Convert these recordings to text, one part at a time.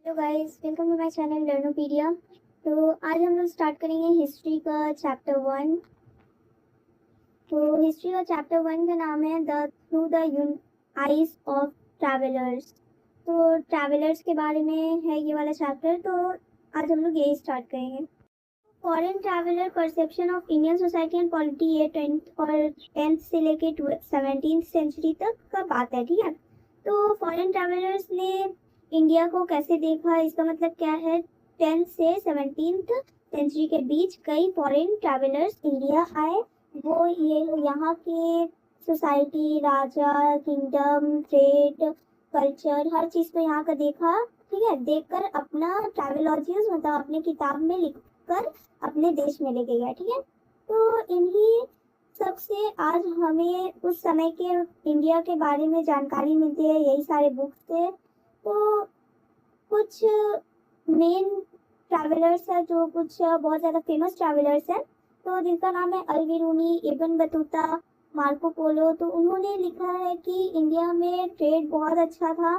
Hello guys, welcome to my channel Learnopedia. तो आज हम लोग स्टार्ट करेंगे हिस्ट्री का चैप्टर 1। तो हिस्ट्री का चैप्टर 1 का नाम है the through the eyes of travellers. तो ट्रैवलर्स के बारे में है ये वाला चैप्टर। तो आज हम लोग यही स्टार्ट करेंगे। Foreign traveller perception of Indian society and polity, ये 10th से लेके 17th सेंचुरी तक का बात है, ठीक है। तो फॉरेन ट्रैवलर्स ने इंडिया को कैसे देखा, इसका मतलब क्या है। 10th से 17th सेंचुरी के बीच कई फॉरेन ट्रैवलर्स इंडिया आए। वो ये यहाँ के सोसाइटी, राजा, किंगडम, ट्रेड, कल्चर, हर चीज़ को यहाँ का देखा, ठीक है। देखकर अपना ट्रैवलॉजियस मतलब अपने किताब में लिखकर अपने देश में लेके गया, ठीक है। तो इन्हीं सबसे आज हमें उस समय के इंडिया के बारे में जानकारी मिलती है, यही सारे बुक्स से। तो कुछ मेन ट्रैवलर्स है जो कुछ बहुत ज़्यादा फेमस ट्रैवलर्स हैं, तो जिनका नाम है Al Biruni, Ibn Battuta, Marco Polo. तो उन्होंने लिखा है कि इंडिया में ट्रेड बहुत अच्छा था,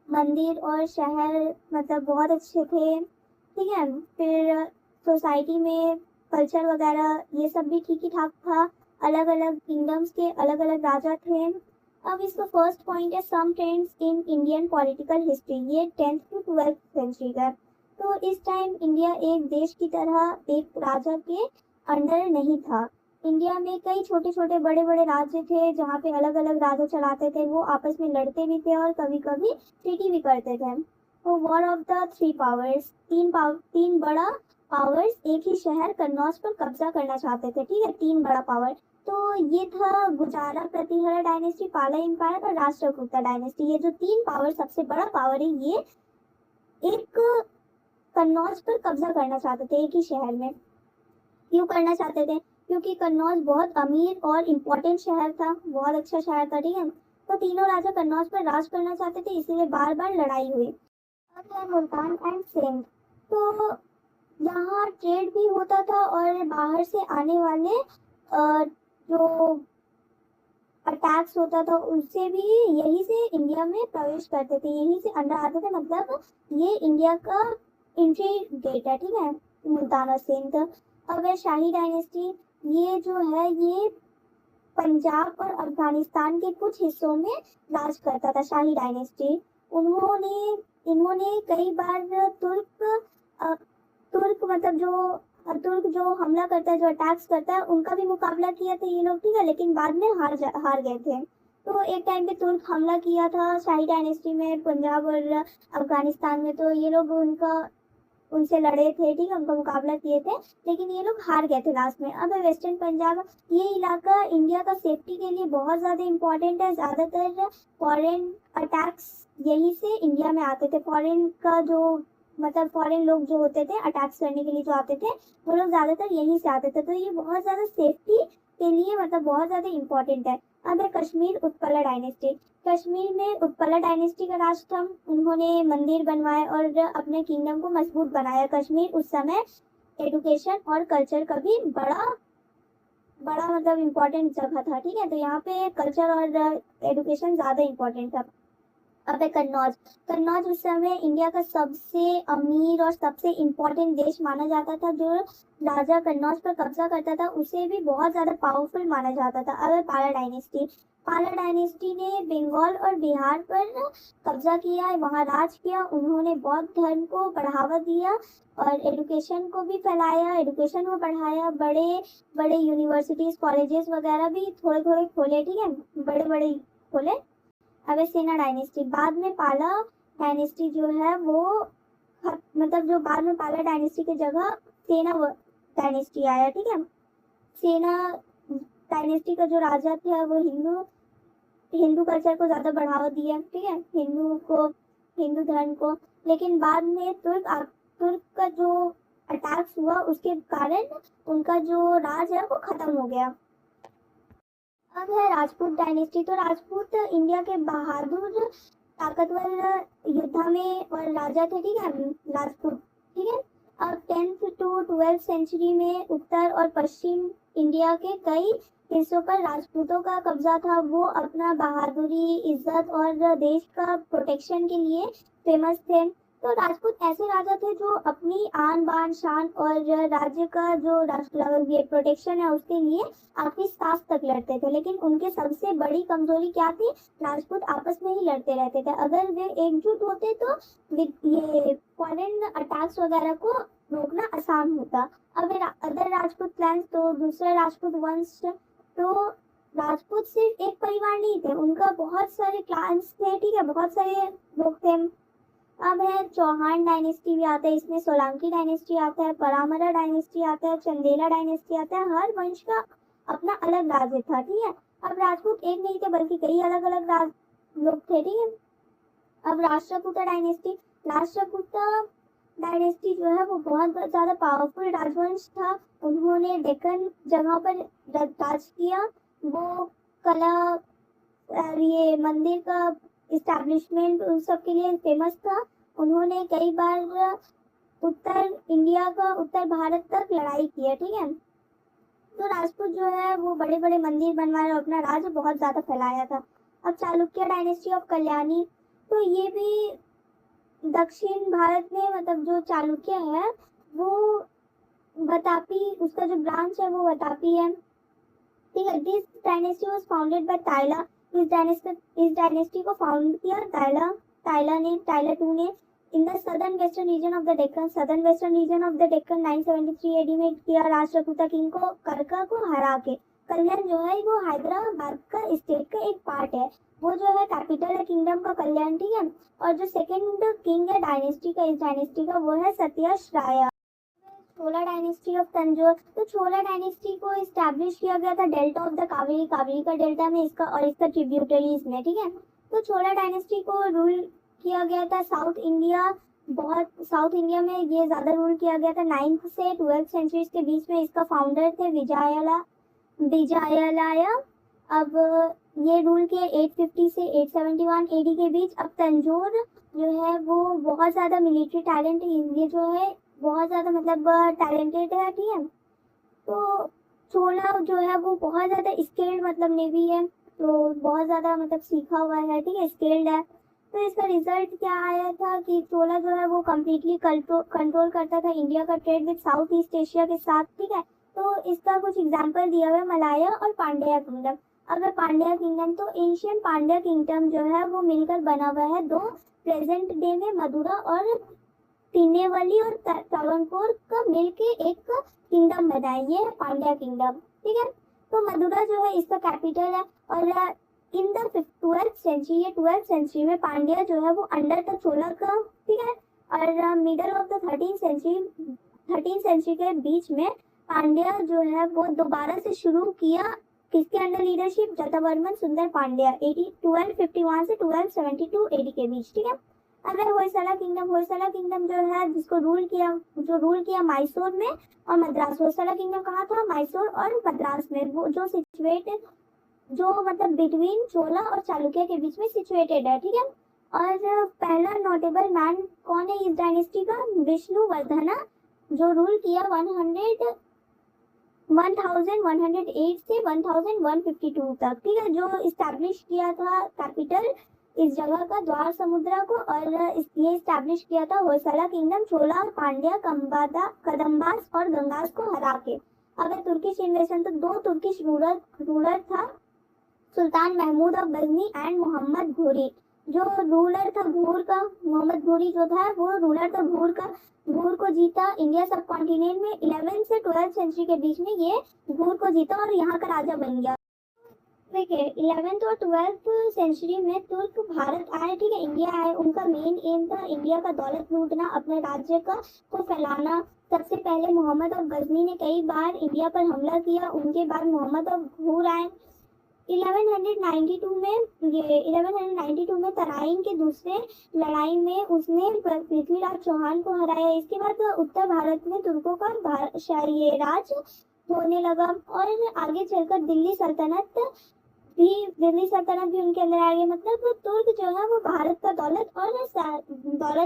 मंदिर और शहर मतलब बहुत अच्छे थे, ठीक है। फिर सोसाइटी में कल्चर वगैरह ये सब भी ठीक ही ठाक था। अलग अलग किंगडम्स के अलग अलग राजा थे। अब इसका फर्स्ट पॉइंट है some trends in Indian political history, ये 10th to 12th सेंचुरी का। तो इस टाइम इंडिया एक देश की तरह एक राजा के अंडर नहीं था। इंडिया में कई छोटे छोटे बड़े बड़े राज्य थे जहाँ पे अलग अलग राजा चलाते थे, वो आपस में लड़ते भी थे और कभी कभी ट्रीटी भी करते थे। तो war of the three powers, तीन बड़ा पावर्स एक ही शहर कन्नौज पर कब्जा करना चाहते थे, ठीक है। तीन बड़ा पावर, तो ये था गुजारा प्रतिहरा डायनेस्टी, पाला एम्पायर और राष्ट्रकूटा डायनेस्टी। ये जो तीन पावर, सबसे बड़ा पावर है, ये एक कन्नौज पर कब्जा करना चाहते थे एक ही शहर में। क्यों करना चाहते थे? क्योंकि कन्नौज बहुत अमीर और इम्पोर्टेंट शहर था, बहुत अच्छा शहर था, ठीक है। तो तीनों राजा कन्नौज पर राज करना चाहते थे, इसीलिए बार बार लड़ाई हुई। अब है मुल्तान एंड सिंध। तो यहाँ ट्रेड भी होता था और बाहर से आने वाले जो अटैक्स होता था उससे भी यहीं से इंडिया में प्रवेश करते थे, यहीं से अंदर आते थे। मतलब ये इंडिया का एंट्री गेट है, ठीक है, मुल्तान और सिंध। अब है शाही डायनेस्टी। ये जो है ये पंजाब और अफगानिस्तान के कुछ हिस्सों में राज करता था, शाही डायनेस्टी। इन्होंने कई बार तुर्क मतलब तुर्क जो हमला करता है, जो अटैक्स करता है, उनका भी मुकाबला किया था ये लोग, ठीक है। लेकिन बाद में हार गए थे। तो एक टाइम पे तुर्क हमला किया था शाही डायनेस्टी में, पंजाब और अफगानिस्तान में। तो ये लोग उनसे लड़े थे, ठीक है, उनका मुकाबला किए थे, लेकिन ये लोग हार गए थे लास्ट में। अब वेस्टर्न पंजाब, ये इलाका इंडिया का सेफ्टी के लिए बहुत ज़्यादा इम्पोर्टेंट है। ज़्यादातर फॉरेन अटैक्स यहीं से इंडिया में आते थे। फॉरेन का जो मतलब फॉरेन लोग जो होते थे अटैक्स करने के लिए जो आते थे, वो लोग ज़्यादातर यहीं से आते थे। तो ये बहुत ज़्यादा सेफ्टी के लिए मतलब बहुत ज़्यादा इम्पोर्टेंट है। अब है कश्मीर उत्पला डायनेस्टी। कश्मीर में उत्पला डायनेस्टी का राज था। उन्होंने मंदिर बनवाए और अपने किंगडम को मजबूत बनाया। कश्मीर उस समय एजुकेशन और कल्चर का भी बड़ा बड़ा मतलब इम्पोर्टेंट जगह था, ठीक है। तो यहाँ पे कल्चर और एजुकेशन ज़्यादा इम्पोर्टेंट था। अब है कन्नौज। कन्नौज उस समय इंडिया का सबसे अमीर और सबसे इम्पोर्टेंट देश माना जाता था। जो राजा कन्नौज पर कब्जा करता था उसे भी बहुत ज़्यादा पावरफुल माना जाता था। अब है पाला डायनेस्टी। पाला डायनेस्टी ने बंगाल और बिहार पर कब्जा किया, वहाँ राज किया। उन्होंने बौद्ध धर्म को बढ़ावा दिया और एजुकेशन को भी फैलाया, एजुकेशन को बढ़ाया। बड़े बड़े यूनिवर्सिटीज़, कॉलेजेस वगैरह भी थोड़े थोड़े खोले, ठीक है, बड़े बड़े खोले। अब है सेना डायनेस्टी। बाद में पाला डायनेस्टी जो है वो मतलब जो बाद में पाला डायनेस्टी की जगह सेना डायनेस्टी आया, ठीक है। सेना डायनेस्टी का जो राजा थे वो हिंदू कल्चर को ज़्यादा बढ़ावा दिया, ठीक है, हिंदू धर्म को। लेकिन बाद में तुर्क का जो अटैक्स हुआ उसके कारण उनका जो राज है वो खत्म हो गया। अब है राजपूत डायनेस्टी। तो राजपूत इंडिया के बहादुर ताकतवर योद्धा में और राजा थे, ठीक है, राजपूत, ठीक है। अब 10th to 12th सेंचुरी में उत्तर और पश्चिम इंडिया के कई हिस्सों पर राजपूतों का कब्जा था। वो अपना बहादुरी, इज्जत और देश का प्रोटेक्शन के लिए फेमस थे। तो राजपूत ऐसे राजा थे जो अपनी आन बान शान और राज्य का जो ये प्रोटेक्शन है उसके लिए आखिरी सांस तक लड़ते थे। लेकिन उनके सबसे बड़ी कमजोरी क्या थी? राजपूत आपस में ही लड़ते रहते थे। अगर वे एकजुट होते तो ये फॉरेन अटैक्स वगैरह को रोकना आसान होता। अगर अदर राजपूत क्लैंस तो दूसरे राजपूत वंश, तो राजपूत सिर्फ एक परिवार नहीं थे, उनका बहुत सारे क्लैंस थे, ठीक है, बहुत सारे लोग थे। अब है चौहान डायनेस्टी भी आता है इसमें, सोलंकी डायनेस्टी आता है, परामरा डायनेस्टी आता है, चंदेला डायनेस्टी आता है। हर वंश का अपना अलग राज्य था, ठीक है। अब राजपूत एक नहीं थे बल्कि कई अलग अलग लोग थे, ठीक है। अब राष्ट्रकूटा डायनेस्टी, राष्ट्रकूटा डायनेस्टी जो है वो बहुत ज्यादा पावरफुल राजवंश था। उन्होंने डेक्कन जगह पर राज किया। वो कला ये मंदिर का इस्टेब्लिशमेंट उन सब के लिए फेमस था। उन्होंने कई बार उत्तर भारत तक लड़ाई की है, ठीक है। तो राजपूत जो है वो बड़े बड़े मंदिर बनवाए और अपना राज्य बहुत ज्यादा फैलाया था। अब चालुक्य डायनेस्टी ऑफ कल्याणी, तो ये भी दक्षिण भारत में, मतलब जो चालुक्य है वो वतापी, उसका जो ब्रांच है वो वतापी है, ठीक है। This dynasty was founded by Taila. इस डायनेस्टी को फाउंड किया टाइला टू ने in the southern western region of the Deccan. Southern western region of the Deccan 973 AD में किया राष्ट्रकूटा किंग को करका को हरा के। कल्याण जो है वो हैदराबाद का स्टेट का एक पार्ट है, वो जो है कैपिटल है किंगडम का कल्याण, ठीक है। और जो सेकंड किंग है डायनेस्टी का, इस डायनेस्टी का, वो है सत्यश राया। छोला डायनेस्टी ऑफ तंजौर, तो छोला डायनेस्टी को इस्टेब्लिश किया गया था delta of the Kaveri, Kaveri का डेल्टा में इसका और इसका ट्रिब्यूटरीज में, ठीक है। तो छोला डायनेस्टी को रूल किया गया था साउथ इंडिया में ये ज्यादा रूल किया गया था। 9th से 12th सेंचुरी के बीच में इसका फाउंडर थे विजयालया। अब ये रूल किए 850 से 871 एडी के बीच। अब तंजौर जो है वो बहुत ज्यादा मिलिट्री टैलेंट, ये जो है बहुत ज्यादा मतलब टैलेंटेड है, ठीक है। तो चोला जो है वो बहुत ज्यादा स्किल्ड मतलब नेवी है, तो बहुत ज्यादा मतलब सीखा हुआ है, ठीक है, स्किल्ड है। तो इसका रिजल्ट क्या आया था कि चोला जो है वो कम्प्लीटली कंट्रोल करता था इंडिया का trade with south east Asia के साथ, ठीक है। तो इसका कुछ एग्जाम्पल दिया हुआ है मलाया और पांड्या किंगडम। अब पांड्या किंगडम, तो एशियन पांड्या किंगडम जो है वो मिलकर बना हुआ है दो, प्रेजेंट डे में मदुरा और तिनेवली और ट्रावनकोर का मिलके एक किंगडम बना है, ये है पांड्या किंगडम, ठीक है। तो मदुरा जो है इसका कैपिटल है। और इन द 12th सेंचुरी में पांड्या जो है वो अंडर द चोला का, ठीक है। और middle of the 13th century के बीच में पांड्या जो है वो दोबारा से शुरू किया, किसके अंडर लीडरशिप? जटावर्मन सुंदर पांड्या 1251 से 1272 एडी के बीच, ठीक है। अगर होयसला किंगडम जो है जिसको रूल किया मैसूर में और मद्रास। होयसला किंगडम कहाँ था? मैसूर और मद्रास में, वो जो मतलब बिटवीन चोला और चालुक्य के बीच में सिचुएटेड है, ठीक है। और पहला नोटेबल मैन कौन है इस डायनेस्टी का? विष्णुवर्धना, जो रूल किया 1108 से 1152 तक, ठीक है। जो इस्टेब्लिश किया था कैपिटल इस जगह का द्वार समुद्रा को, और ये इस्टेब्लिश किया था होयसला किंगडम चोला और पांड्या कदम्बास और गंगास को हरा के। अगर तुर्किश इन्वेजन, तो दो तुर्किश रूलर था, सुल्तान महमूद ऑफ गजनी एंड मोहम्मद घोरी। जो रूलर था घूर का, मोहम्मद घोरी जो था वो रूलर था घूर का। घूर को जीता इंडिया सब कॉन्टिनेंट में 11th से 12th सेंचुरी के बीच में, ये घूर को जीता और यहाँ का राजा बन गया। देखिए 11th और 12th सेंचुरी में तुर्क भारत आए, ठीक है, इंडिया आए। उनका मेन एम था इंडिया का दौलत लूटना, अपने राज्य को फैलाना। सबसे पहले मोहम्मद ऑफ गजनी ने कई बार इंडिया पर हमला किया, उनके बाद मोहम्मद ऑफ घूर आए। 1192 में तराइन के दूसरे लड़ाई में उसने पृथ्वीराज चौहान को हराया। इसके बाद उत्तर भारत में तुर्कों का राज होने लगा और आगे चलकर दिल्ली सल्तनत भी उनके अंदर आ गई। मतलब तुर्क जो है वो भारत का दौलत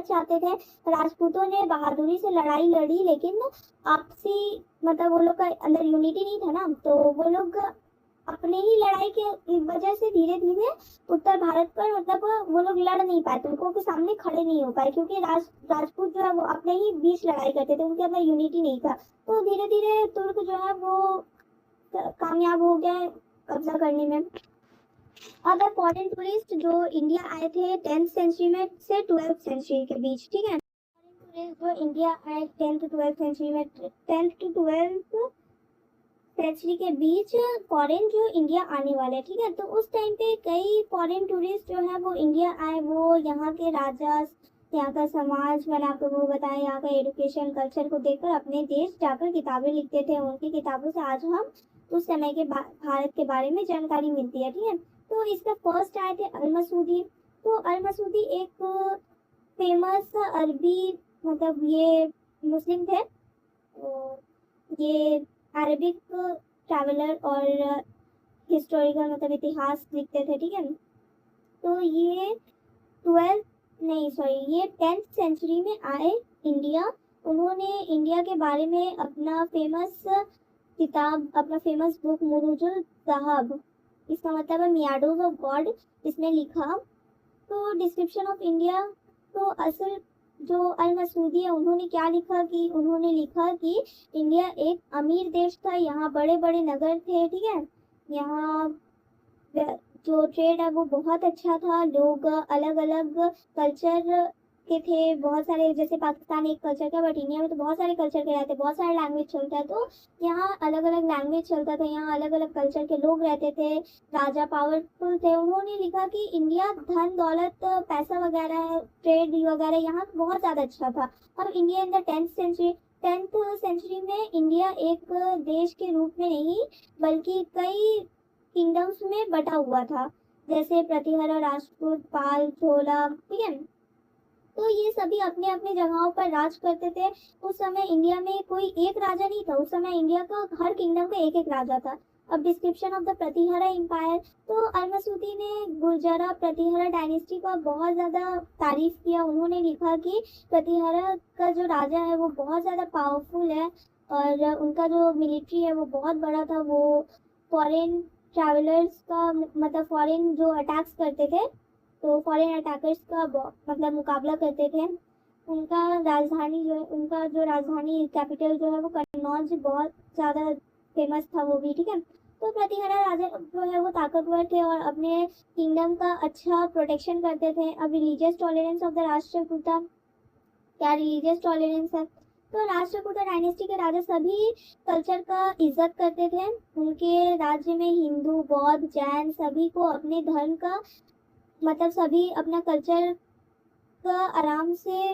चाहते थे। राजपूतों ने बहादुरी से लड़ाई लड़ी, लेकिन आपसी मतलब वो लोग का अंदर यूनिटी नहीं था ना, तो वो लोग अपने ही लड़ाई के वजह से धीरे धीरे उत्तर भारत पर मतलब वो लोग लड़ नहीं पाए, तुर्कों के सामने खड़े नहीं हो पाए, क्योंकि राजपूत जो है वो अपने ही बीच लड़ाई करते थे, उनके अंदर यूनिटी नहीं था। तो धीरे धीरे तुर्क जो है वो कामयाब हो गए कब्जा करने में। अब फॉरेन टूरिस्ट जो इंडिया आए थे 10th सेंचुरी में से 12th सेंचुरी के बीच, ठीक है। फॉरेन टूरिस्ट जो इंडिया आए 10th to 12th सेंचुरी में, 10th to 12th सेंचुरी के बीच फॉरेन जो इंडिया आने वाले, ठीक है। तो उस टाइम पे कई फॉरेन टूरिस्ट जो है वो इंडिया आए, वो यहाँ के राजा, यहाँ का समाज, मैंने आपको वो बताया, यहाँ का एजुकेशन कल्चर को देखकर अपने देश जाकर किताबें लिखते थे। उनकी किताबों से आज हम उस समय के भारत के बारे में जानकारी मिलती है, ठीक है। तो इसका फर्स्ट आए थे अल मसूदी। तो अल मसूदी एक फेमस अरबी मतलब ये मुस्लिम थे, ये अरबिक ट्रैवलर और हिस्टोरिकल मतलब इतिहास लिखते थे, ठीक है। तो ये 10th सेंचुरी में आए इंडिया। उन्होंने इंडिया के बारे में अपना फेमस किताब, अपना फेमस बुक मुरुजुल ज़हाब, इसका मतलब है मियाडोज ऑफ गॉड, इसमें लिखा। तो डिस्क्रिप्शन ऑफ इंडिया, तो असल जो अल मसूदी है उन्होंने क्या लिखा कि उन्होंने लिखा कि इंडिया एक अमीर देश था, यहाँ बड़े बड़े नगर थे, ठीक है। यहाँ जो ट्रेड है वो बहुत अच्छा था, लोग अलग अलग कल्चर के थे, बहुत सारे, जैसे पाकिस्तान एक कल्चर का, बट इंडिया में तो बहुत सारे कल्चर के रहते, बहुत सारे लैंग्वेज चलता है, तो यहाँ अलग अलग लैंग्वेज चलता था, यहाँ अलग अलग कल्चर के लोग रहते थे, राजा पावरफुल थे। उन्होंने लिखा कि इंडिया धन दौलत पैसा वगैरह ट्रेड वगैरह यहाँ बहुत ज़्यादा अच्छा था। और India in the 10th century में इंडिया एक देश के रूप में नहीं बल्कि कई किंगडम्स में बटा हुआ था, जैसे प्रतिहारा, राजपूत, पाल, चोला, ठीक है। तो ये सभी अपने अपने जगहों पर राज करते थे। उस समय इंडिया में कोई एक राजा नहीं था, उस समय इंडिया का हर किंगडम का एक एक राजा था। अब description of the Pratihara empire, तो अल मसूदी ने गुर्जरा प्रतिहारा डायनेस्टी का बहुत ज़्यादा तारीफ किया। उन्होंने लिखा कि प्रतिहारा का जो राजा है वो बहुत ज़्यादा पावरफुल है और उनका जो मिलिट्री है वो बहुत बड़ा था। वो फॉरेन ट्रैवलर्स का मतलब फॉरेन जो अटैक्स करते थे तो फॉरेन अटैकर्स का मतलब मुकाबला करते थे। उनका राजधानी जो है, उनका जो राजधानी कैपिटल जो है वो कन्नौज बहुत ज़्यादा फेमस था वो भी, ठीक है। तो प्रतिहारा राजा जो है वो ताकतवर थे और अपने किंगडम का अच्छा प्रोटेक्शन करते थे। अब religious tolerance of the Rashtrakuta, क्या रिलीजियस टॉलरेंस है, तो राष्ट्रकूटा डायनेस्टी के राजा सभी कल्चर का इज्जत करते थे। उनके राज्य में हिंदू, बौद्ध, जैन सभी को अपने धर्म का मतलब सभी अपना कल्चर का आराम से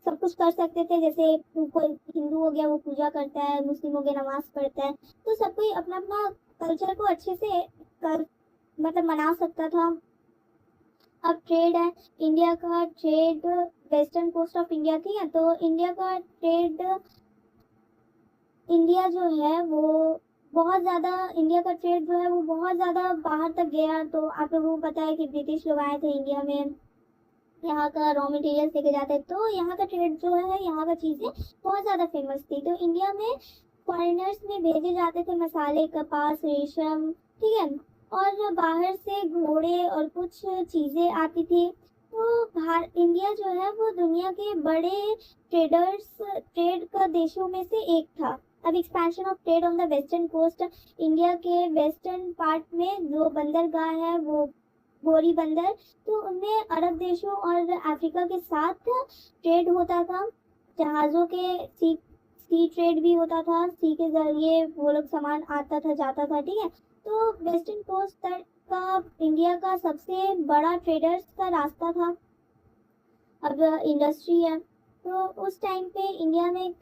सब कुछ कर सकते थे। जैसे कोई हिंदू हो गया वो पूजा करता है, मुस्लिम हो गया नमाज पढ़ता है, तो सब कोई अपना अपना कल्चर को अच्छे से कर मतलब मना सकता था। अब ट्रेड है, इंडिया का trade western coast of India थी, तो इंडिया का ट्रेड, इंडिया जो है वो बहुत ज़्यादा, इंडिया का ट्रेड जो है वो बहुत ज़्यादा बाहर तक गया। तो आप लोगों को पता है कि ब्रिटिश लोग आए थे इंडिया में, यहाँ का रॉ मटेरियल्स लेके जाते हैं, तो यहाँ का ट्रेड जो है, यहाँ का चीज़ें बहुत ज़्यादा फेमस थी। तो इंडिया में फॉरेनर्स में भेजे जाते थे मसाले, कपास, रेशम, ठीक है। और बाहर से घोड़े और कुछ चीज़ें आती थी। तो इंडिया जो है वो दुनिया के बड़े ट्रेड का देशों में से एक था। अब expansion of trade on the western coast, India के वेस्टर्न पार्ट में जो बंदरगाह है वो गोरी बंदर, तो उनमें अरब देशों और अफ्रीका के साथ ट्रेड होता था। जहाज़ों के सी ट्रेड भी होता था, सी के जरिए वो लोग सामान आता था जाता था, ठीक है। तो वेस्टर्न कोस्ट तट का इंडिया का सबसे बड़ा ट्रेडर्स का रास्ता था। अब इंडस्ट्री है, तो उस टाइम पे इंडिया में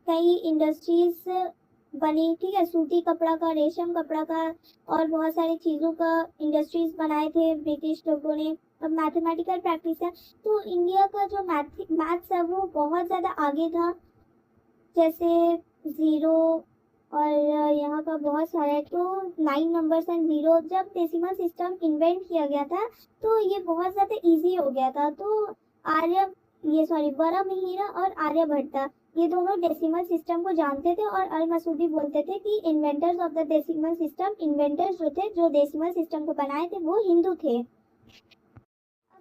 कई इंडस्ट्रीज बनी, ठीक है। सूती कपड़ा का, रेशम कपड़ा का और बहुत सारी चीज़ों का इंडस्ट्रीज बनाए थे ब्रिटिश लोगों ने। अब मैथमेटिकल प्रैक्टिस है, तो इंडिया का जो मैथ्स है वो बहुत ज़्यादा आगे था, जैसे ज़ीरो और यहाँ का बहुत सारा है। तो 9 नंबर्स एंड ज़ीरो, जब डेसिमल सिस्टम इन्वेंट किया गया था तो ये बहुत ज़्यादा इजी हो गया था। तो बरहमिहिर और आर्यभट्ट ये दोनों डेसिमल सिस्टम को जानते थे और अल मसूदी बोलते थे कि inventors of the decimal system, inventors जो थे जो डेसिमल सिस्टम को बनाए थे वो हिंदू थे।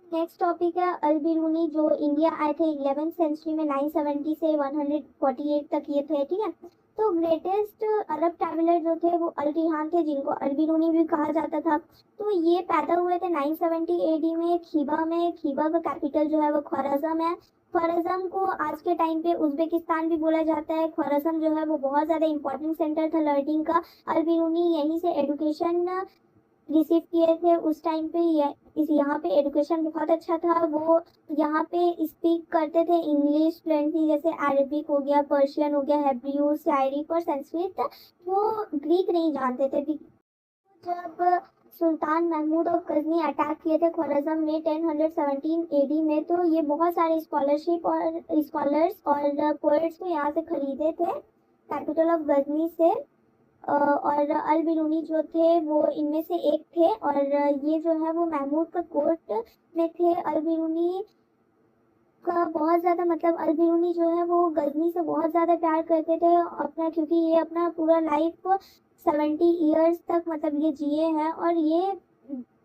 नेक्स्ट टॉपिक है अल बिरूनी, जो इंडिया आए थे 11th सेंचुरी में 970 से 148 तक ये थे, ठीक है। तो ग्रेटेस्ट अरब ट्रैवलर जो थे वो अल रिहान थे, जिनको अल बिरूनी भी कहा जाता था। तो ये पैदा हुए थे 970 एडी में खीबा में। खीबा का कैपिटल जो है वो ख्वारज़म है। ख्वारज़म को आज के टाइम पे उज़्बेकिस्तान भी बोला जाता है। ख्वारज़म जो है वो बहुत ज़्यादा इंपॉर्टेंट सेंटर था लर्निंग का। अल बिरूनी यहीं से एजुकेशन रिसीव किए थे उस टाइम पे। यहाँ पे एजुकेशन बहुत अच्छा था। वो यहाँ पे स्पीक करते थे इंग्लिश फ्लुएंटली, जैसे अरबिक हो गया, पर्शियन हो गया, हेब्रियू, साइरिक और संस्कृत। वो ग्रीक नहीं जानते थे। जब सुल्तान महमूद ऑफ गजनी अटैक किए थे ख्वारज़म में 1017 एडी में, तो ये बहुत सारे स्कॉलर्स और पोएट्स को यहाँ से खरीदे थे कैपिटल ऑफ गजनी से। और अल बिरूनी जो थे वो इनमें से एक थे। और ये जो है वो महमूद का कोर्ट में थे। अल बिरूनी का बहुत ज़्यादा मतलब अल बिरूनी जो है वो गजनी से बहुत ज़्यादा प्यार करते थे अपना, क्योंकि ये अपना पूरा लाइफ 70 ईयर्स तक मतलब ये जिए हैं और ये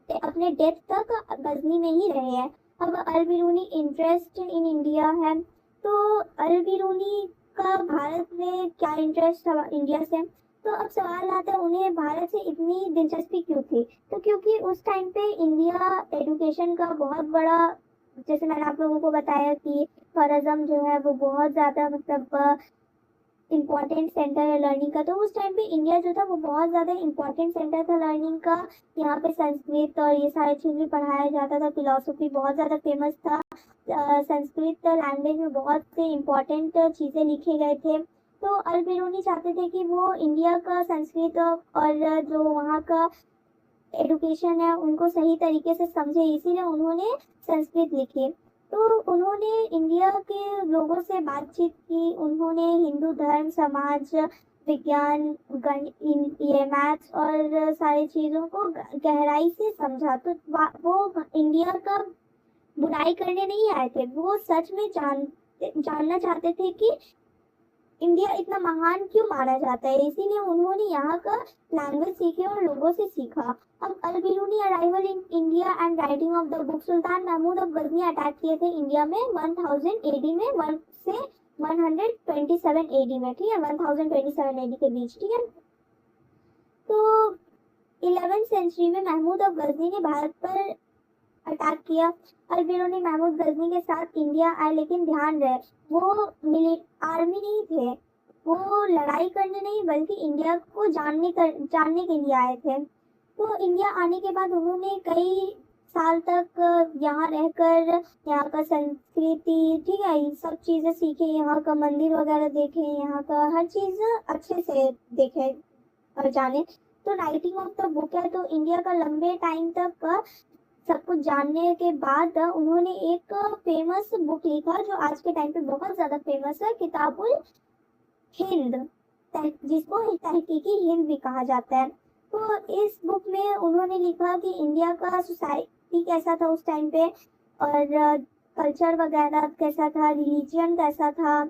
अपने डेथ तक गजनी में ही रहे हैं। अब Al Biruni interest in India है। तो अल बिरूनी का भारत में क्या इंटरेस्ट था इंडिया से। तो अब सवाल आता है उन्हें भारत से इतनी दिलचस्पी क्यों थी। तो क्योंकि उस टाइम पे इंडिया एजुकेशन का बहुत बड़ा, जैसे मैंने आप लोगों को बताया कि ख्वारज़म जो है वो बहुत ज़्यादा मतलब इम्पॉर्टेंट सेंटर है लर्निंग का। तो उस टाइम पे इंडिया जो था वो बहुत ज़्यादा इम्पॉर्टेंट सेंटर था लर्निंग का। यहाँ पे संस्कृत और ये सारी चीज़ भी पढ़ाया जाता था। फिलोसफी बहुत ज़्यादा फेमस था। संस्कृत लैंग्वेज में बहुत से इम्पॉर्टेंट चीज़ें लिखे गए थे। तो अल बिरूनी चाहते थे कि वो इंडिया का संस्कृत और जो वहाँ का एजुकेशन है उनको सही तरीके से समझे, इसीलिए उन्होंने संस्कृत लिखी। तो उन्होंने इंडिया के लोगों से बातचीत की। उन्होंने हिंदू धर्म, समाज विज्ञान, ये मैथ्स और सारी चीज़ों को गहराई से समझा। तो वो इंडिया का बुराई करने नहीं आए थे, वो सच में जानना चाहते थे कि इंडिया इतना महान क्यों माना जाता है। इसीलिए उन्होंने यहाँ का लैंग्वेज सीखे और लोगों से सीखा। अब Al Biruni arrival in India and writing of the book, sultan Mahmud of Ghazni attack किए थे इंडिया में 1000 एडी में, 1 से 127 एडी में, ठीक है, 1027 एडी के बीच, ठीक है। तो 11th सेंचुरी में महमूद ऑफ गजनी ने भारत पर अटैक किया। अल बिरूनी महमूद गजनी के साथ इंडिया आए, लेकिन ध्यान रहे वो आर्मी नहीं थे, वो लड़ाई करने नहीं बल्कि इंडिया को जानने के लिए आए थे। तो इंडिया आने के बाद उन्होंने कई साल तक यहाँ रहकर यहाँ का संस्कृति, ठीक है, ये सब चीज़ें सीखे, यहाँ का मंदिर वगैरह देखे, यहाँ का हर चीज़ अच्छे से देखे और जाने। तो राइटिंग ऑफ द बुक है, तो इंडिया का लंबे टाइम तक सब कुछ जानने के बाद उन्होंने एक फेमस बुक लिखा जो आज के टाइम पे बहुत ज़्यादा फेमस है, किताबुल हिंद, जिसको तहकीकी हिंद भी कहा जाता है। तो इस बुक में उन्होंने लिखा कि इंडिया का सोसाइटी कैसा था उस टाइम पे और कल्चर वगैरह कैसा था, रिलीजन कैसा था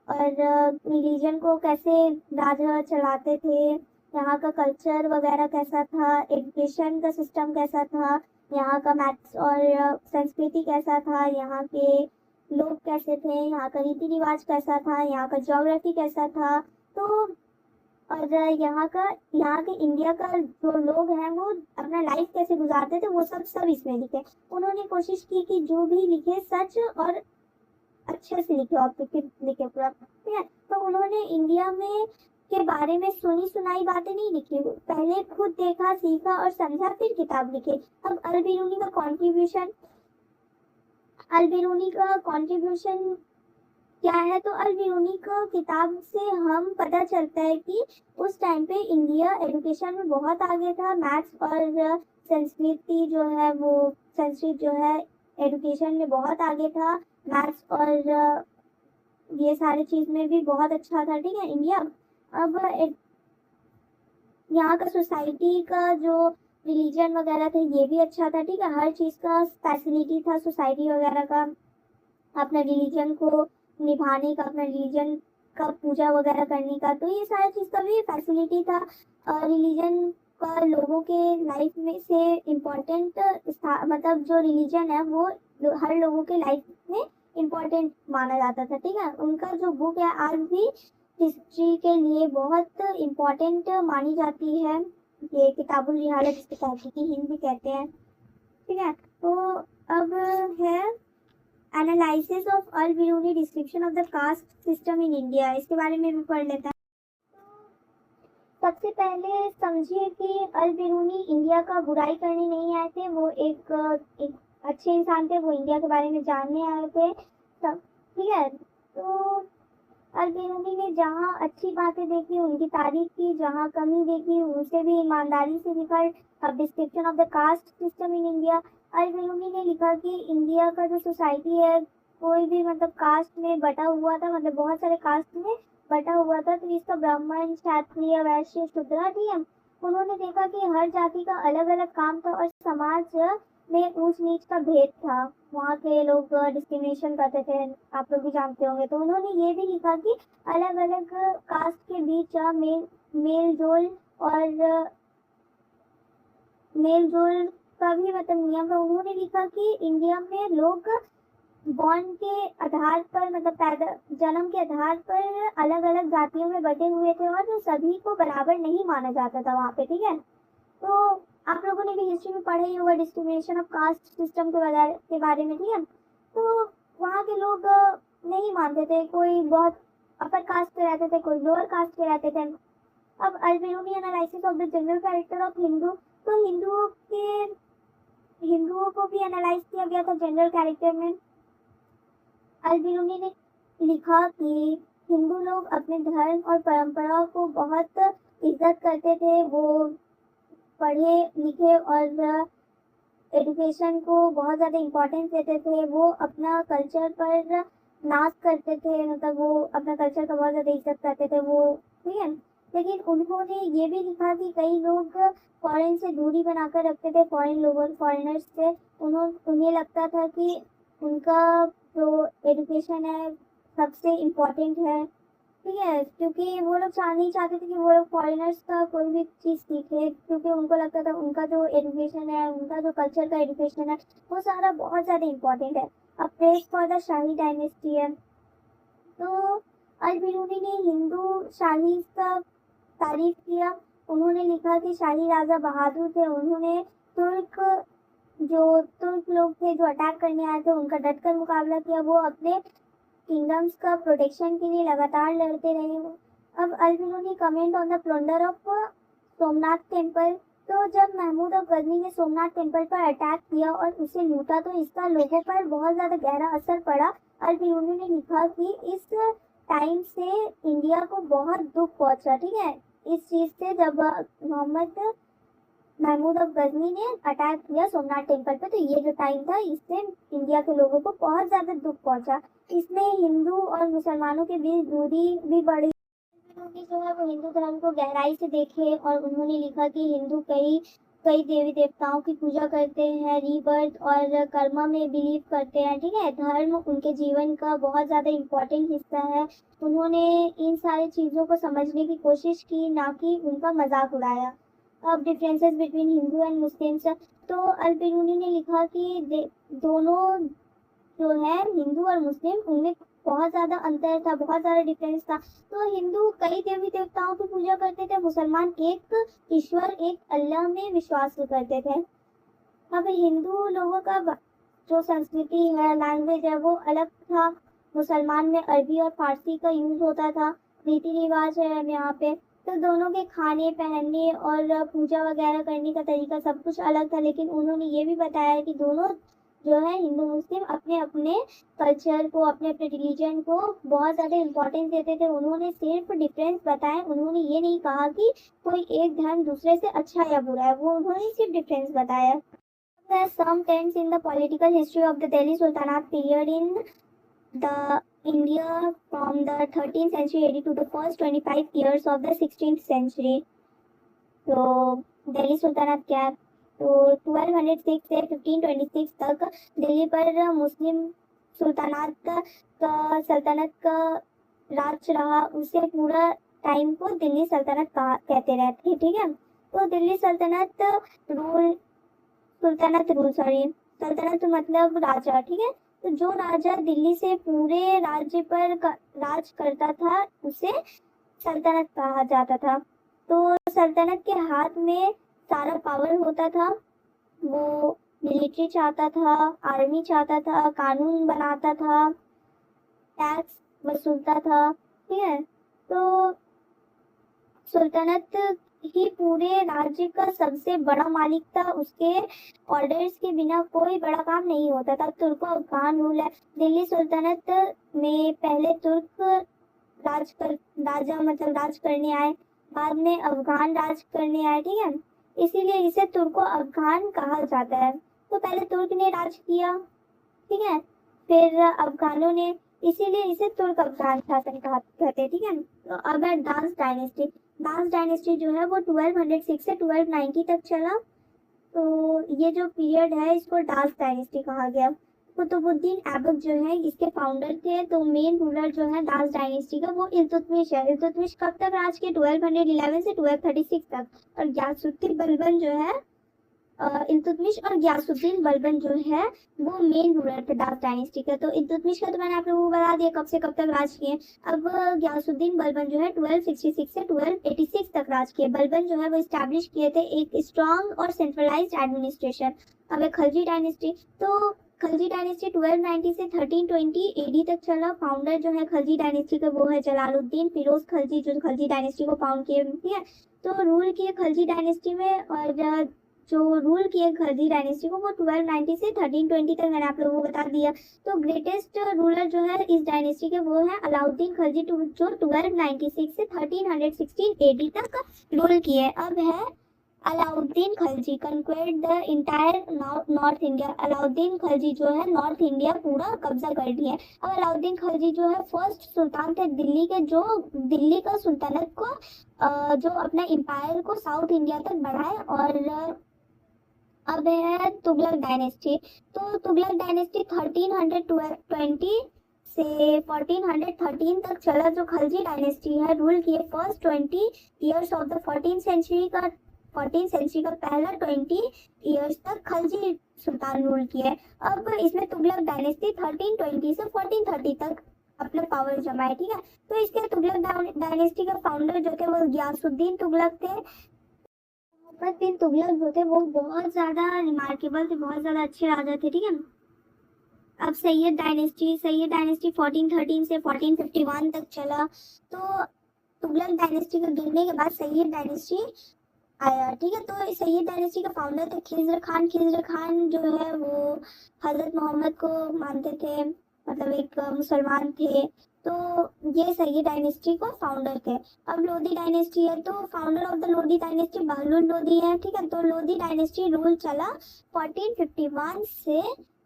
और रिलीजन को कैसे राजा चलाते थे, यहाँ का कल्चर वगैरह कैसा था, एजुकेशन का सिस्टम कैसा था, यहाँ का मैथ्स और संस्कृति कैसा था, यहाँ के लोग कैसे थे, यहाँ का रीति रिवाज कैसा था, यहाँ का ज्योग्राफी कैसा था। तो और यहाँ के इंडिया का जो लोग हैं वो अपना लाइफ कैसे गुजारते थे वो सब इसमें लिखे। उन्होंने कोशिश की कि जो भी लिखे सच और अच्छे से लिखे, ऑब्जेक्टिव लिखे पूरा, ठीक है। तो उन्होंने इंडिया में के बारे में सुनी सुनाई बातें नहीं लिखी, पहले खुद देखा, सीखा और समझा, फिर किताब लिखी। अब अल बिरूनी का कॉन्ट्रीब्यूशन क्या है। तो अल बिरूनी का किताब से हम पता चलता है कि उस टाइम पे इंडिया एजुकेशन में बहुत आगे था। मैथ्स और संस्कृत जो है एजुकेशन में बहुत आगे था। मैथ्स और ये सारी चीज़ में भी बहुत अच्छा था, ठीक है, इंडिया। अब यहाँ का सोसाइटी का जो रिलीजन वगैरह थे ये भी अच्छा था, ठीक है, हर चीज़ का फैसिलिटी था सोसाइटी वगैरह का, अपना रिलीजन को निभाने का, अपना रिलीजन का पूजा वगैरह करने का, तो ये सारा चीज़ का भी फैसिलिटी था। रिलीजन का लोगों के लाइफ में से इम्पोर्टेंट मतलब जो रिलीजन है वो हर लोगों के लाइफ में इम्पोर्टेंट माना जाता था, ठीक है। उनका जो बुक है आज भी हिस्ट्री के लिए बहुत इम्पोर्टेंट मानी जाती है। ये किताबुल रिहालत जिसको तहकीकी हिंद भी कहते हैं, ठीक है। तो अब है analysis of Al Biruni description of the caste system in India, इसके बारे में भी पढ़ लेते हैं। सबसे पहले समझिए कि अल बिरूनी इंडिया का बुराई करने नहीं आए थे, वो एक अच्छे इंसान थे, वो इंडिया के बारे में जानने आए थे सब, ठीक है। तो अल बिरूनी ने जहाँ अच्छी बातें देखी उनकी तारीफ की, जहाँ कमी देखी उसे भी ईमानदारी से लिखा। अब description of the caste system in India, Al Biruni ने लिखा कि इंडिया का जो सोसाइटी है कोई भी मतलब कास्ट में बटा हुआ था, मतलब बहुत सारे कास्ट में बटा हुआ था। तो इसका ब्राह्मण, क्षत्रिय, वैश्य, शूद्र, ठीक है। उन्होंने देखा कि हर जाति का अलग अलग काम था और समाज में ऊंच नीच का भेद था, वहाँ के लोग डिस्क्रिमिनेशन करते थे, आप लोग भी जानते होंगे। तो उन्होंने ये भी लिखा कि अलग अलग कास्ट के बीच मेल जोल और मेल जोल का भी मतलब नियम है। उन्होंने लिखा कि इंडिया में लोग बॉर्न के आधार पर मतलब पैदा जन्म के आधार पर अलग अलग जातियों में बटे हुए थे और सभी को बराबर नहीं माना जाता था वहाँ पे, ठीक है। तो आप लोगों ने भी हिस्ट्री में पढ़ा ही होगा डिस्क्रिमिनेशन ऑफ कास्ट सिस्टम के बारे में, ठीक है। तो वहाँ के लोग नहीं मानते थे, कोई बहुत अपर कास्ट के रहते थे, कोई लोअर कास्ट के रहते थे। अब Al Biruni analysis of the general character of Hindu, तो हिंदुओं को भी एनालाइज किया गया था जनरल कैरेक्टर में। अल बिरूनी ने लिखा कि हिंदू लोग अपने धर्म और परंपराओं को बहुत इज्जत करते थे, वो पढ़े लिखे और एजुकेशन को बहुत ज़्यादा इम्पोर्टेंस देते थे, वो अपना कल्चर पर नाच करते थे, मतलब वो अपना कल्चर का बहुत ज़्यादा इज्जत करते थे वो, ठीक है। लेकिन उन्होंने ये भी लिखा कि कई लोग फॉरेन से दूरी बनाकर रखते थे, फॉरेनर्स से। उन्हें लगता था कि उनका जो एजुकेशन है सबसे इम्पोर्टेंट है, ठीक है, क्योंकि वो लोग नहीं चाहते थे कि वो लोग फॉरेनर्स का कोई भी चीज़ सीखे, क्योंकि उनको लगता था उनका जो एजुकेशन है, उनका जो कल्चर का एजुकेशन है, वो सारा बहुत ज़्यादा इम्पोर्टेंट है। अब press for the shahi dynasty है, तो अल बिरूनी ने हिंदू शाही का तारीफ किया। उन्होंने लिखा कि शाही राजा बहादुर थे, उन्होंने तुर्क लोग थे जो अटैक करने आए थे उनका डटकर मुकाबला किया, वो अपने किंगडम्स का प्रोटेक्शन के लिए लगातार लड़ते रहे। अब Al Biruni comment on the plunder of Somnath temple, तो जब महमूद ऑफ गजनी ने सोमनाथ टेम्पल पर अटैक किया और उसे लूटा तो इसका लोगों पर बहुत ज़्यादा गहरा असर पड़ा। अल बिरूनी ने लिखा कि इस टाइम से इंडिया को बहुत दुख पहुंचा, ठीक है, इस चीज़ से जब महमूद ऑफ गजनी ने अटैक किया सोमनाथ टेम्पल पे, तो ये जो टाइम था इससे इंडिया के लोगों को बहुत ज़्यादा दुख पहुंचा। इसमें हिंदू और मुसलमानों के बीच दूरी भी बढ़ी। उन्होंने जो है वो हिंदू धर्म को गहराई से देखे और उन्होंने लिखा कि हिंदू कई कई देवी देवताओं की पूजा करते हैं, रीबर्थ और कर्मा में बिलीव करते हैं, ठीक है। धर्म उनके जीवन का बहुत ज़्यादा इम्पोर्टेंट हिस्सा है। उन्होंने इन सारी चीज़ों को समझने की कोशिश की, ना कि उनका मजाक उड़ाया। अब differences between Hindu and Muslims, तो अल बिरूनी ने लिखा कि दोनों जो है हिंदू और मुस्लिम उनमें बहुत ज़्यादा अंतर था, बहुत ज़्यादा डिफरेंस था। तो हिंदू कई देवी देवताओं की पूजा करते थे, मुसलमान एक ईश्वर एक अल्लाह में विश्वास करते थे। अब हिंदू लोगों का जो संस्कृति है, लैंग्वेज है, वो अलग था। मुसलमान में अरबी और फारसी का यूज होता था। रीति रिवाज है यहाँ पे, तो दोनों के खाने पहनने और पूजा वगैरह करने का तरीका सब कुछ अलग था। लेकिन उन्होंने ये भी बताया कि दोनों जो है हिंदू मुस्लिम अपने अपने कल्चर को, अपने अपने रिलीजन को बहुत ज़्यादा इम्पोर्टेंस देते थे। उन्होंने सिर्फ डिफरेंस बताए, उन्होंने ये नहीं कहा कि कोई एक धर्म दूसरे से अच्छा या बुरा है, वो उन्होंने सिर्फ डिफरेंस बताया। Some trends in the political history of the Delhi Sultanate period in the India from the 13th century AD to the first 25 years of the 16th century. तो दिल्ली सुल्तानात क्या है, तो 1206 से 1526 तक दिल्ली पर मुस्लिम सुल्तानात का सल्तनत का राज रहा उसे पूरा टाइम को दिल्ली सल्तनत कहते रहते, ठीक है। तो दिल्ली सल्तनत रूल सल्तनत मतलब राजा, ठीक है। तो जो राजा दिल्ली से पूरे राज्य पर राज करता था उसे सल्तनत कहा जाता था। तो सल्तनत के हाथ में सारा पावर होता था। वो मिलिट्री चाहता था, आर्मी चाहता था, कानून बनाता था, टैक्स वसूलता था, ठीक है। तो सुल्तानत ही पूरे राज्य का सबसे बड़ा मालिक था। उसके ऑर्डर्स के बिना कोई बड़ा काम नहीं होता था। तुर्को अफगान रूल है। दिल्ली सुल्तानत में पहले तुर्क राजा मतलब राज करने आए, बाद में अफगान राज करने आए, ठीक है। इसीलिए इसे तुर्को अफगान कहा जाता है। तो पहले तुर्क ने राज किया, ठीक है, फिर अफगानों ने, इसीलिए इसे तुर्क अफगान शासन कहते हैं, ठीक है। तो अब है दास डायनेस्टी जो है वो 1206 से 1290 तक चला। तो ये जो पीरियड है इसको दास डायनेस्टी कहा गया। कुतुबुद्दीन ऐबक जो है इसके फाउंडर थे। तो मेन रूलर जो है दास डायनेस्टी का वो इल्तुतमिश है। इल्तुतमिश कब तक राज किए? 1211 से 1236 तक। और ग्यासुद्दीन बलबन जो है इल्तुतमिश और ग्यासुद्दीन बलबन जो है वो मेन रूलर थे दास डायनेस्टी का। तो इल्तुतमिश का तो मैंने आप लोगों को बता दिया कब से कब तक राज किए। अब ग्यासुद्दीन बलबन जो है 1266 से 1286 तक राज किए। बलबन जो है वो स्टैब्लिश किए थे एक स्ट्रॉन्ग और सेंट्रलाइज्ड एडमिनिस्ट्रेशन। अब है खलजी डायनेस्टी। तो खलजी डायनेस्टी 1290 से 1320 एडी तक चला। फाउंडर जो है खलजी डायनेस्टी का वो है जलालुद्दीन फिरोज खलजी, जो खलजी डायनेस्टी को फाउंड किए, ठीक है। तो रूल किए खलजी डायनेस्टी में, और जो रूल किए खलजी डायनेस्टी को वो 1290 से 1320 तक मैंने आप लोगों को बता दिया। तो ग्रेटेस्ट रूलर जो है इस डायनेस्टी के वो है अलाउद्दीन खलजी, जो 1296 से 1316 एडी तक रूल किए। अब है Alauddin Khalji conquered the entire north India. Alauddin Khalji जो है नॉर्थ इंडिया पूरा कब्जा कर लिए। अब अलाउद्दीन खलजी जो है फर्स्ट सुल्तान थे दिल्ली के, जो दिल्ली का सुल्तानत को जो अपना एम्पायर को साउथ इंडिया तक बढ़ाए। और अब है तुगलक डायनेस्टी। तो तुगलक डायनेस्टी 1320 से 1413 तक चला। जो खलजी डायनेस्टी है रूल किए first 20 years of the 14th century का पहला 20 ईयर्स तक खलजी सुल्तान रूल किए। अब इसमें तुगलक डायनेस्टी 1320 से 1430 तक अपना पावर जमाए, ठीक है। तो इसके तुगलक डायनेस्टी का फाउंडर जो थे वो ग्यासुद्दीन तुगलक थे। मोहम्मद बिन तुगलक जो थे वो बहुत ज्यादा रिमार्केबल थे, बहुत ज्यादा अच्छे राजा थे, ठीक है। अब सैयद डायनेस्टी 1413 से 1451 तक चला। तो तुगलक डायनेस्टी का गिरने के बाद सैयद डायनेस्टी आया, ठीक है। तो सैयद डायनेस्टी का फाउंडर थे खिज़्र खान। खिज़्र खान जो है वो हजरत मोहम्मद को मानते थे, मतलब एक मुसलमान थे। तो ये सैयद डायनेस्टी को फाउंडर थे। अब लोधी डायनेस्टी है। तो founder of the Lodhi dynasty Bahlul Lodhi है, ठीक है। तो लोधी डायनेस्टी रूल चला 1451 से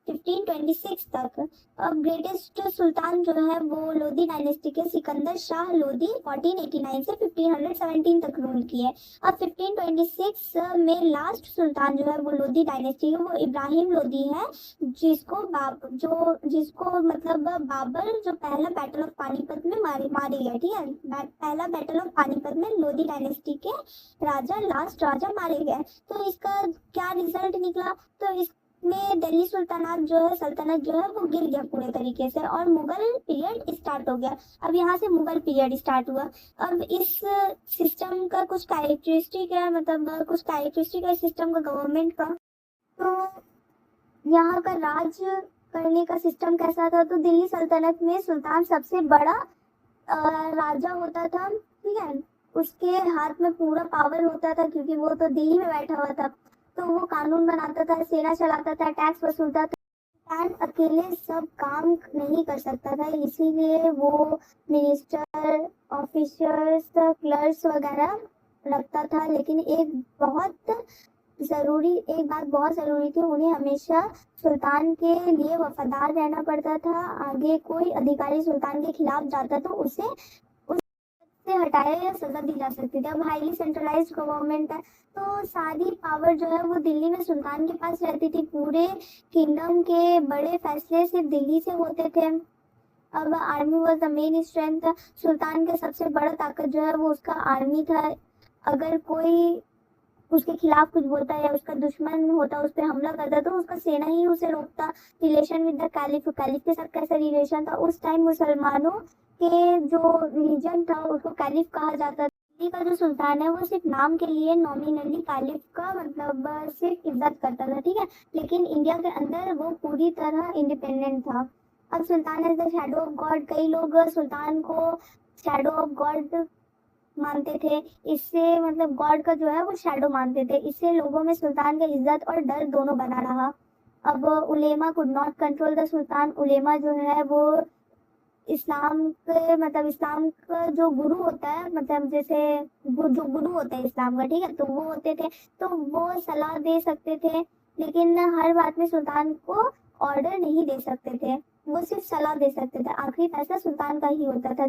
1526 तक। अब ग्रेटेस्ट सुल्तान जो है वो लोधी डायनेस्टी के सिकंदर शाह लोधी 1489 से 1517 तक रूल किए। अब 1526 में लास्ट सुल्तान जो है वो लोधी डायनेस्टी के वो इब्राहिम लोधी है, जिसको मतलब बाबर जो पहला बैटल ऑफ पानीपत में मारे गए, ठीक है। पहला बैटल ऑफ पानीपत में लोधी डायनेस्टी के लास्ट राजा मारे गए। तो इसका क्या रिजल्ट निकला? तो में दिल्ली सल्तनत जो है वो गिर गया पूरे तरीके से और मुगल पीरियड स्टार्ट हो गया। अब यहाँ से मुगल पीरियड स्टार्ट हुआ। अब इस सिस्टम का कुछ कैरेक्टरिस्टिक है, मतलब कुछ कैरेक्टरिस्टिक है सिस्टम का, गवर्नमेंट का। तो यहाँ का राज करने का सिस्टम कैसा था? तो दिल्ली सल्तनत में सुल्तान सबसे बड़ा राजा होता था, ठीक है। उसके हाथ में पूरा पावर होता था क्योंकि वो तो दिल्ली में बैठा हुआ था। तो वो कानून बनाता था, सेना चलाता था, टैक्स वसूलता था। सुल्तान अकेले सब काम नहीं कर सकता था, इसीलिए वो मिनिस्टर, ऑफिसर्स, क्लर्क्स वगैरह रखता था। लेकिन एक बात बहुत ज़रूरी थी, उन्हें हमेशा सुल्तान के लिए वफादार रहना पड़ता था। आगे कोई अधिकारी सुल्तान के खिलाफ जाता तो उसे से हटाया या सजा दी जा सकती थी। अब हाईली सेंट्रलाइज्ड गवर्नमेंट है, तो सारी पावर जो है वो दिल्ली में सुल्तान के पास रहती थी। पूरे किंगडम के बड़े फैसले सिर्फ दिल्ली से होते थे। अब army was the main strength. सुल्तान का सबसे बड़ा ताकत जो है वो उसका आर्मी था। अगर कोई उसके खिलाफ कुछ बोलता है या उसका दुश्मन होता उस पर हमला करता तो उसका सेना ही उसे रोकता। Relation with the caliph, caliph के साथ कैसा रिलेशन था उस टाइम, मुसलमानों के जो रिलीजन था उसको कैलिफ कहा जाता था। दिल्ली का जो सुल्तान है वो सिर्फ नाम के लिए नॉमिनली कैलिफ का मतलब सिर्फ इज्जत करता था, ठीक है, लेकिन इंडिया के अंदर वो पूरी तरह इंडिपेंडेंट था। अब sultan as the shadow of God, कई लोग सुल्तान को शैडो ऑफ गॉड मानते थे। इससे मतलब गॉड का जो है वो शैडो मानते थे। इससे लोगों में सुल्तान का इज्जत और डर दोनों बना रहा। अब ulema could not control the sultan. उलेमा जो है वो इस्लाम के मतलब इस्लाम का जो गुरु होता है, मतलब जैसे जो गुरु होता है इस्लाम का, ठीक है, तो वो होते थे, तो वो सलाह दे सकते थे, लेकिन हर बात में सुल्तान को ऑर्डर नहीं दे सकते थे, वो सिर्फ सलाह दे सकते थे। आखिरी फैसला सुल्तान का ही होता था।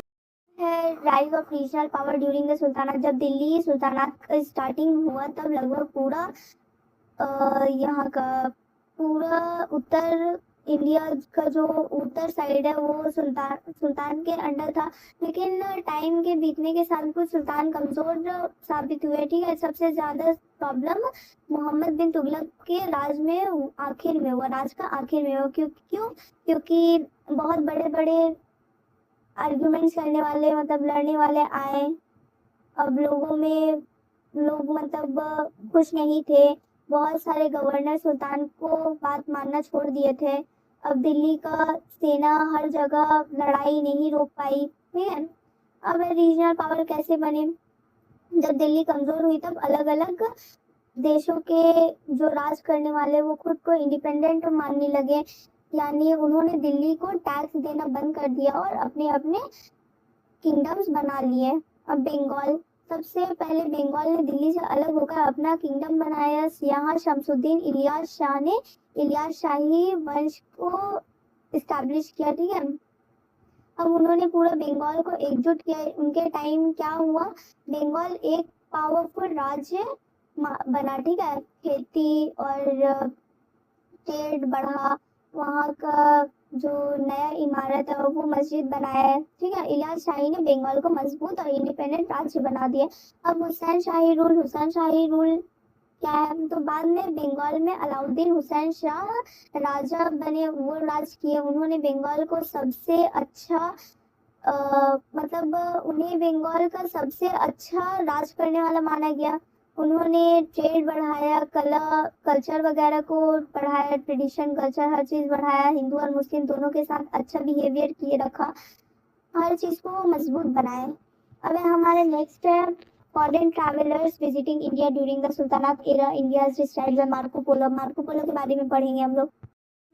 है rise of regional power during the sultanate. जब दिल्ली सुल्तानात का स्टार्टिंग हुआ तब लगभग पूरा यहाँ का पूरा उत्तर इंडिया का जो उत्तर साइड है वो सुल्तान के अंडर था। लेकिन टाइम के बीतने के साथ कुछ सुल्तान कमजोर साबित हुए, ठीक है। सबसे ज्यादा प्रॉब्लम मोहम्मद बिन तुगलक के राज में आखिर में हुआ, राज का आखिर में हुआ। क्योंकि बहुत बड़े बड़े आर्ग्यूमेंट्स करने वाले मतलब लड़ने वाले आए। अब लोग मतलब खुश नहीं थे। बहुत सारे गवर्नर सुल्तान को बात मानना छोड़ दिए थे। अब दिल्ली का सेना हर जगह लड़ाई नहीं रोक पाई, ठीक है। अब रीजनल पावर कैसे बने? जब दिल्ली कमजोर हुई तब अलग अलग देशों के जो राज करने वाले वो खुद को इंडिपेंडेंट मानने लगे, यानी उन्होंने दिल्ली को टैक्स देना बंद कर दिया और अपने अपने किंगडम्स बना लिए। अब बंगाल, सबसे पहले बंगाल ने दिल्ली से अलग होकर अपना किंगडम बनाया। यहाँ शमसुद्दीन इलियास शाह ने इलियास शाही वंश को इस्टेब्लिश किया, ठीक है। अब उन्होंने पूरा बंगाल को एकजुट किया। उनके टाइम क्या हुआ, बंगाल एक पावरफुल राज्य बना, ठीक है। खेती और ट्रेड बढ़ा। वहाँ का जो नया इमारत है वो मस्जिद बनाया है, ठीक है। इलियास शाही ने बंगाल को मजबूत और इंडिपेंडेंट राज्य बना दिया। अब हुसैन शाही रूल क्या है, तो बाद में बंगाल में अलाउद्दीन हुसैन शाह राजा बने, वो राज किए। उन्होंने बंगाल को सबसे अच्छा मतलब उन्हें बंगाल का सबसे अच्छा राज करने वाला माना गया। उन्होंने ट्रेड बढ़ाया, कला कल्चर वगैरह को बढ़ाया, ट्रेडिशन कल्चर हर चीज़ बढ़ाया, हिंदू और मुस्लिम दोनों के साथ अच्छा बिहेवियर किए रखा, हर चीज़ को मजबूत बनाए। अब हमारे नेक्स्ट है foreign travellers visiting India during the sultanate era, India described by Marco Polo. Marco Polo के बारे में पढ़ेंगे हम लोग।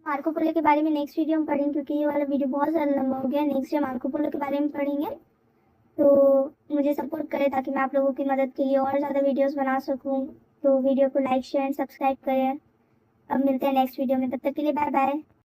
मार्को पोलो के बारे में नेक्स्ट वीडियो में पढ़ेंगे, क्योंकि ये वाला वीडियो बहुत ज़्यादा लंबा हो गया। नेक्स्ट मार्को पोलो के बारे में पढ़ेंगे, तो मुझे सपोर्ट करें ताकि मैं आप लोगों की मदद के लिए और ज़्यादा वीडियोस बना सकूं। तो वीडियो को लाइक शेयर सब्सक्राइब करें। अब मिलते हैं नेक्स्ट वीडियो में, तब तक के लिए बाय बाय।